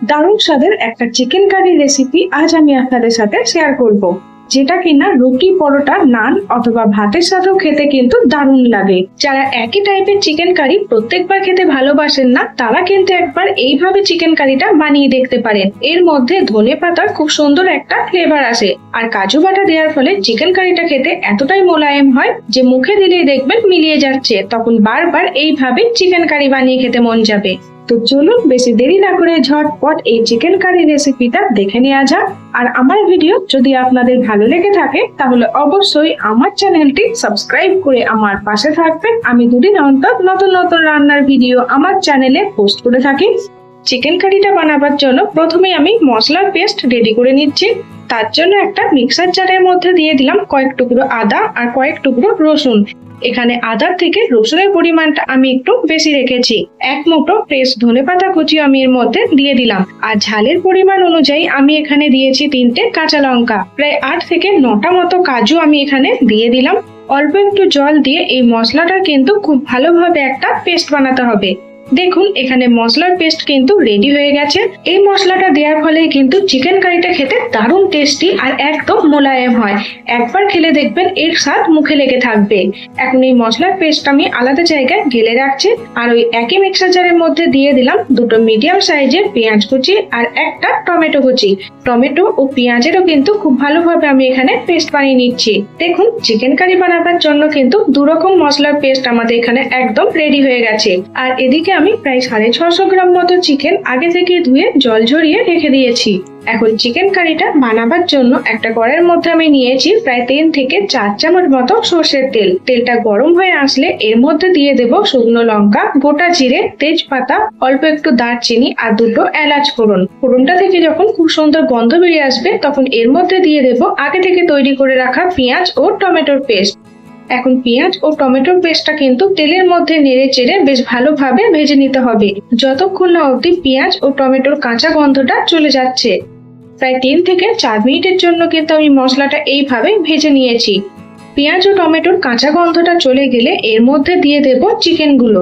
দারুণ স্বাদের একটা চিকেন কারি রেসিপি আজ আমি আপনাদের সাথে শেয়ার করব, যেটা কিনা রুটি, পরোটা, নান অথবা ভাতের সাথেও খেতে কিন্তু দারুণ লাগে। যারা একই টাইপের চিকেন কারি প্রত্যেকবার খেতে ভালোবাসেন না, তারা কিন্তু একবার এইভাবে চিকেন কারিটা বানিয়ে দেখতে পারেন। এর মধ্যে ধনেপাতার খুব সুন্দর একটা ফ্লেভার আসে, আর কাজু বাটা দেওয়ার ফলে চিকেন কারিটা খেতে এতটাই মোলায়েম হয় যে মুখে দিলেই দেখবেন মিলিয়ে যাচ্ছে। তখন বারবার এইভাবে চিকেন কারি বানিয়ে খেতে মন যাবে। তো চলুন বেশি দেরি না করে ঝটপট এই চিকেন কারি রেসিপিটা দেখে নেওয়া যাক। আর আমার ভিডিও যদি আপনাদের ভালো লেগে থাকে তাহলে অবশ্যই আমার চ্যানেলটি সাবস্ক্রাইব করে আমার পাশে থাকবেন। আমি দুদিন অন্তর নতুন নতুন রান্নার ভিডিও আমার চ্যানেলে পোস্ট করে থাকি। চিকেন কারিটা বানাবার জন্য প্রথমে আমি মশলার পেস্ট রেডি করে নিচ্ছি। তার জন্য একটা মিক্সার জারের মধ্যে দিয়ে দিলাম কয়েক টুকরো আদা আর কয়েক টুকরো রসুন। এখানে আদার থেকে রসুনের পরিমাণটা আমি একটু বেশি রেখেছি। এক মুঠো ফ্রেশ ধনেপাতা কুচি আমি এর মধ্যে দিয়ে দিলাম। আর ঝালের পরিমাণ অনুযায়ী আমি এখানে দিয়েছি 3টে কাঁচা লঙ্কা। প্রায় 8 থেকে 9টা মতো কাজু আমি এখানে দিয়ে দিলাম। অল্প একটু জল দিয়ে এই মশলাটা কিন্তু খুব ভালোভাবে একটা পেস্ট বানাতে হবে। দেখুন এখানে মশলার পেস্ট কিন্তু রেডি হয়ে গেছে। এই মশলাটা দেওয়ার ফলে কিন্তু চিকেন কারিটা খেতে দারুণ টেস্টি আর একদম মোলায়েম হয়। একবার খেলে দেখবেন এর স্বাদ মুখে লেগে থাকবে। এখন এই মশলার পেস্ট আমি আলাদা জায়গায় ঢেলে রাখছি। আর ওই একই মিক্সার জারের মধ্যে দিয়ে দিলাম 2টো মিডিয়াম সাইজের পেঁয়াজ কুচি আর একটা টমেটো কুচি। টমেটো ও পেঁয়াজেরও কিন্তু খুব ভালোভাবে আমি এখানে পেস্ট বানিয়ে নিচ্ছি। দেখুন চিকেন কারি বানাবার জন্য কিন্তু 2 রকম মশলার পেস্ট আমাদের এখানে একদম রেডি হয়ে গেছে। আর এদিকে আমি প্রায় 650 গ্রাম মতো চিকেন আগে থেকে ধুয়ে জল ঝরিয়ে রেখে দিয়েছি। এখন চিকেন কারিটা বানাবার জন্য একটা কড়াইয়ের মধ্যে আমি নিয়েছি প্রায় 3 থেকে 4 চামচ মতো সর্ষের তেল। তেলটা গরম হয়ে আসলে এর মধ্যে দিয়ে দেব শুকনো লঙ্কা, গোটা জিরে, তেজপাতা, অল্প একটু দারচিনি আর 2টো এলাচ ফোড়ন। ফোড়নটা থেকে যখন খুব সুন্দর গন্ধ বেরিয়ে আসবে তখন এর মধ্যে দিয়ে দেব আগে থেকে তৈরি করে রাখা পেঁয়াজ ও টমেটোর পেস্ট। এখন পেঁয়াজ ও টমেটোর পেস্টটা কিন্তু তেলের মধ্যে নেড়ে চেড়ে বেশ ভালোভাবে ভেজে নিতে হবে, যতক্ষণ না অবধি পেঁয়াজ ও টমেটোর কাঁচা গন্ধটা চলে যাচ্ছে। প্রায় 3 থেকে 4 মিনিটের জন্য কিন্তু আমি মশলাটা এইভাবে ভেজে নিয়েছি। পেঁয়াজ ও টমেটোর কাঁচা গন্ধটা চলে গেলে এর মধ্যে দিয়ে দেব চিকেনগুলো।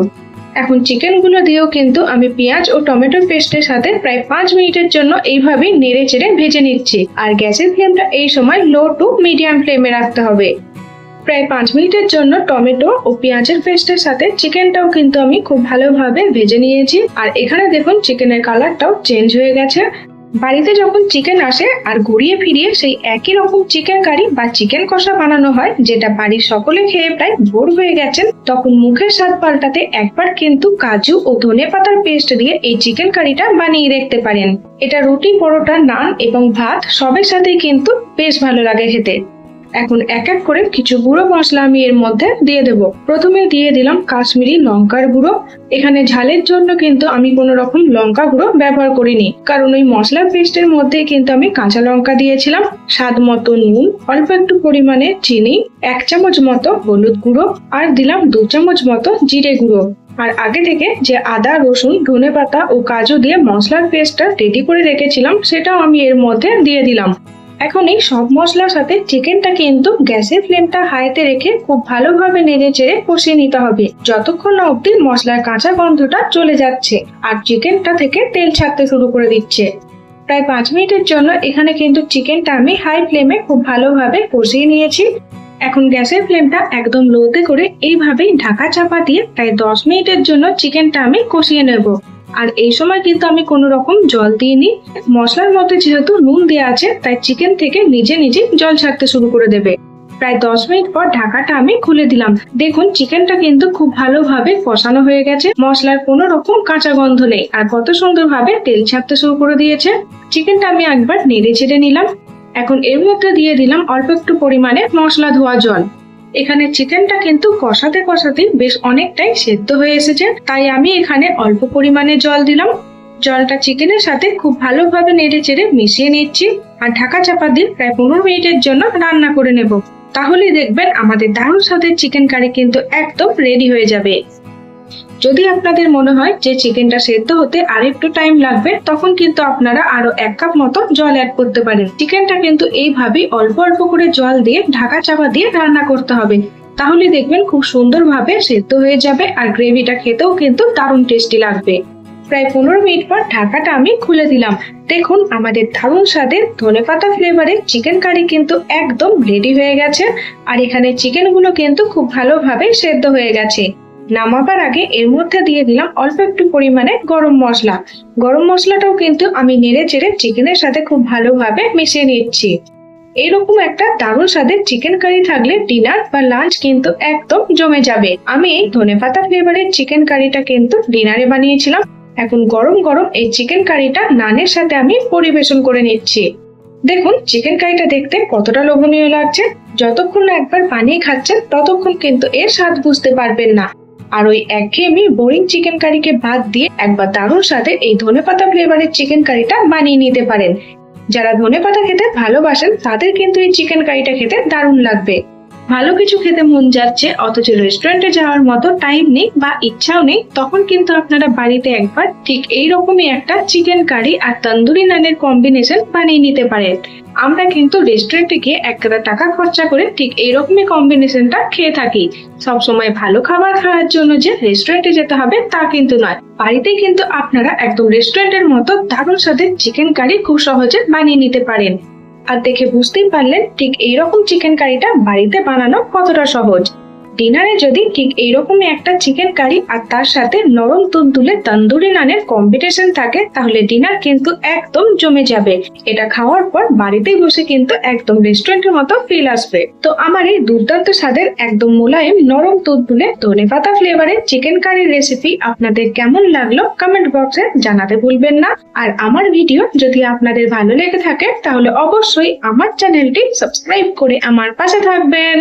এখন চিকেনগুলো দিয়েও কিন্তু আমি পেঁয়াজ ও টমেটোর পেস্টের সাথে প্রায় 5 মিনিটের জন্য এইভাবে নেড়ে চেড়ে ভেজে নিচ্ছি। আর গ্যাসের ফ্লেমটা এই সময় লো টু মিডিয়াম ফ্লেমে রাখতে হবে। প্রায় 5 মিনিটের জন্য টমেটো ও পেঁয়াজের পেস্টের সাথে চিকেনটাও কিন্তু আমি খুব ভালোভাবে ভেজে নিয়েছি। আর এখানে দেখুন চিকেনের কালারটাও চেঞ্জ হয়ে গেছে। বাড়িতে যখন চিকেন আসে আর ঘুরিয়ে ফিরিয়ে সেই একই রকম চিকেন কারি বা চিকেন কষা বানানো হয়, যেটা বাড়ির সকলে খেয়ে প্রায় বোর হয়ে গেছেন, তখন মুখের স্বাদ পাল্টাতে একবার কিন্তু কাজু ও ধনেপাতার পেস্ট দিয়ে এই চিকেন কারিটা বানিয়ে দেখতে পারেন। এটা রুটি, পরোটা, নান এবং ভাত সবের সাথেই কিন্তু বেশ ভালো লাগে খেতে। এখন এক এক করে কিছু গুঁড়ো মশলা আমি এর মধ্যে দিয়ে দেব। প্রথমে দিয়ে দিলাম কাশ্মীরি লঙ্কার গুঁড়ো। এখানে ঝালের জন্য কিন্তু আমি কোনো রকম লঙ্কা গুঁড়ো ব্যবহার করিনি, কারণ ওই মশলার পেস্টের মধ্যে কিন্তু আমি কাঁচা লঙ্কা দিয়েছিলাম। স্বাদ মতো নুন, অল্প একটু পরিমাণে চিনি, 1 চামচ মতো হলুদ গুঁড়ো আর দিলাম 2 চামচ মতো জিরে গুঁড়ো। আর আগে থেকে যে আদা, রসুন, ধনেপাতা ও কাজু দিয়ে মশলার পেস্টটা রেডি করে রেখেছিলাম সেটাও আমি এর মধ্যে দিয়ে দিলাম। এখন এই সব মশলার সাথে চিকেনটা কিন্তু গ্যাসের ফ্লেমটা হাইতে রেখে খুব ভালোভাবে নেড়ে চেড়ে কষিয়ে নিতে হবে, যতক্ষণ না অবধি মশলার কাঁচা গন্ধটা চলে যাচ্ছে আর চিকেনটা থেকে তেল ছাড়তে শুরু করে দিচ্ছে। প্রায় 5 মিনিটের জন্য এখানে কিন্তু চিকেনটা আমি হাই ফ্লেমে খুব ভালোভাবে কষিয়ে নিয়েছি। এখন গ্যাসের ফ্লেমটা একদম লোতে করে এইভাবেই ঢাকা চাপা দিয়ে প্রায় 10 মিনিটের জন্য চিকেনটা আমি কষিয়ে নেব। আর এই সময় কিন্তু আমি কোনো রকম জল দিইনি। মশলার মধ্যে যেহেতু নুন দেওয়া আছে তাই চিকেন থেকে নিজে নিজে জল ছাড়তে শুরু করে দেবে। প্রায় 10 মিনিট পর ঢাকাটা আমি খুলে দিলাম। দেখুন চিকেনটা কিন্তু খুব ভালোভাবে কষানো হয়ে গেছে, মশলার কোনো রকম কাঁচা গন্ধ নেই আর কত সুন্দরভাবে তেল ছাড়তে শুরু করে দিয়েছে। চিকেনটা আমি একবার নেড়ে চেড়ে নিলাম। এখন এর মধ্যে দিয়ে দিলাম অল্প একটু পরিমাণে মশলা ধোয়া জল। এখানে চিকেনটা কিন্তু কষাতে কষাতে বেশ অনেকটাই সেদ্ধ হয়ে এসেছে, তাই আমি এখানে অল্প পরিমাণে জল দিলাম। জলটা চিকেনের সাথে খুব ভালোভাবে নেড়ে চেড়ে মিশিয়ে নিচ্ছি আর ঢাকা চাপা দিয়ে প্রায় 15 মিনিটের জন্য রান্না করে নেব। তাহলে দেখবেন আমাদের দারুণ স্বাদের চিকেন কারি কিন্তু একদম রেডি হয়ে যাবে। যদি আপনাদের মনে হয় যে চিকেনটা সেদ্ধ হতে আর একটু টাইম লাগবে, তখন কিন্তু আপনারা আরো 1 কাপ মতো জল অ্যাড করতে পারেন। চিকেনটা কিন্তু এইভাবেই অল্প অল্প করে জল দিয়ে ঢাকা চাপা দিয়ে রান্না করতে হবে, তাহলে দেখবেন খুব সুন্দরভাবে সেদ্ধ হয়ে যাবে আর গ্রেভিটা খেতেও কিন্তু দারুণ টেস্টি লাগবে। প্রায় 15 মিনিট পর ঢাকাটা আমি খুলে দিলাম। দেখুন আমাদের দারুণ স্বাদের ধনেপাতা ফ্লেভারের চিকেন কারি কিন্তু একদম রেডি হয়ে গেছে। আর এখানে চিকেন গুলো কিন্তু খুব ভালোভাবে সেদ্ধ হয়ে গেছে। নামাবার আগে এর মধ্যে দিয়ে দিলাম অল্প একটু পরিমাণে গরম মশলা। গরম মশলাটাও কিন্তু আমি নেড়ে চেড়ে চিকেনের সাথে খুব ভালোভাবে মিশিয়ে নিচ্ছি। এরকম একটা দারুণ স্বাদের চিকেন কারি থাকলে ডিনার বা লাঞ্চ কিন্তু একদম জমে যাবে। আমি এই ধনেপাতা ফ্লেভারের চিকেন কারিটা কিন্তু ডিনারে বানিয়েছিলাম। এখন গরম গরম এই চিকেন কারিটা নানের সাথে আমি পরিবেশন করে নিচ্ছি। দেখুন চিকেন কারিটা দেখতে কতটা লোভনীয় লাগছে। যতক্ষণ না একবার বানিয়ে খাচ্ছেন ততক্ষণ কিন্তু এর স্বাদ বুঝতে পারবেন না। আর ওই একঘেয়েমি বোরিং চিকেন কারিকে বাদ দিয়ে একবার দারুণ স্বাদের এই ধনেপাতা ফ্লেভারের চিকেন কারিটা বানিয়ে নিতে পারেন। যারা ধনেপাতা খেতে ভালোবাসেন তাদের কিন্তু এই চিকেন কারিটা খেতে দারুণ লাগবে। ভালো কিছু খেতে মন যাচ্ছে অথচ রেস্টুরেন্টে যাওয়ার মতো টাইম নেই বা ইচ্ছাও নেই, তখন কিন্তু আপনারা বাড়িতে একবার ঠিক এইরকমই একটা চিকেন কারি আর তন্দুরি নানের কম্বিনেশন বানিয়ে নিতে পারেন। আমরা কিন্তু রেস্টুরেন্টে গিয়ে একটা টাকা খরচা করে ঠিক এইরকমই কম্বিনেশনটা খেয়ে থাকি। সবসময় ভালো খাবার খাওয়ার জন্য যে রেস্টুরেন্টে যেতে হবে তা কিন্তু নয়, বাড়িতে কিন্তু আপনারা একদম রেস্টুরেন্টের মতো দারুণ স্বাদের চিকেন কারি খুব সহজে বানিয়ে নিতে পারেন। আর দেখে বুঝতেই পারলেন ঠিক এইরকম চিকেন কারিটা বাড়িতে বানানো কতটা সহজ। ডিনারে যদি ঠিক এইরকমই একটা চিকেন কারি আর তার সাথে নরম তুলতুলে তন্দুরি নানের কম্বিনেশন থাকে তাহলে ডিনার কিন্তু একদম জমে যাবে। এটা খাওয়ার পর বাড়িতেই বসে কিন্তু একদম রেস্টুরেন্টের মতো ফিল আসবে। তো আমার এই দুর্দান্ত স্বাদের একদম মোলায়েম নরম তুলতুলে ধনেপাতা ফ্লেভারের চিকেন কারির রেসিপি আপনাদের কেমন লাগলো কমেন্ট বক্সে জানাতে ভুলবেন না। আর আমার ভিডিও যদি আপনাদের ভালো লেগে থাকে তাহলে অবশ্যই আমার চ্যানেলটি সাবস্ক্রাইব করে আমার পাশে থাকবেন।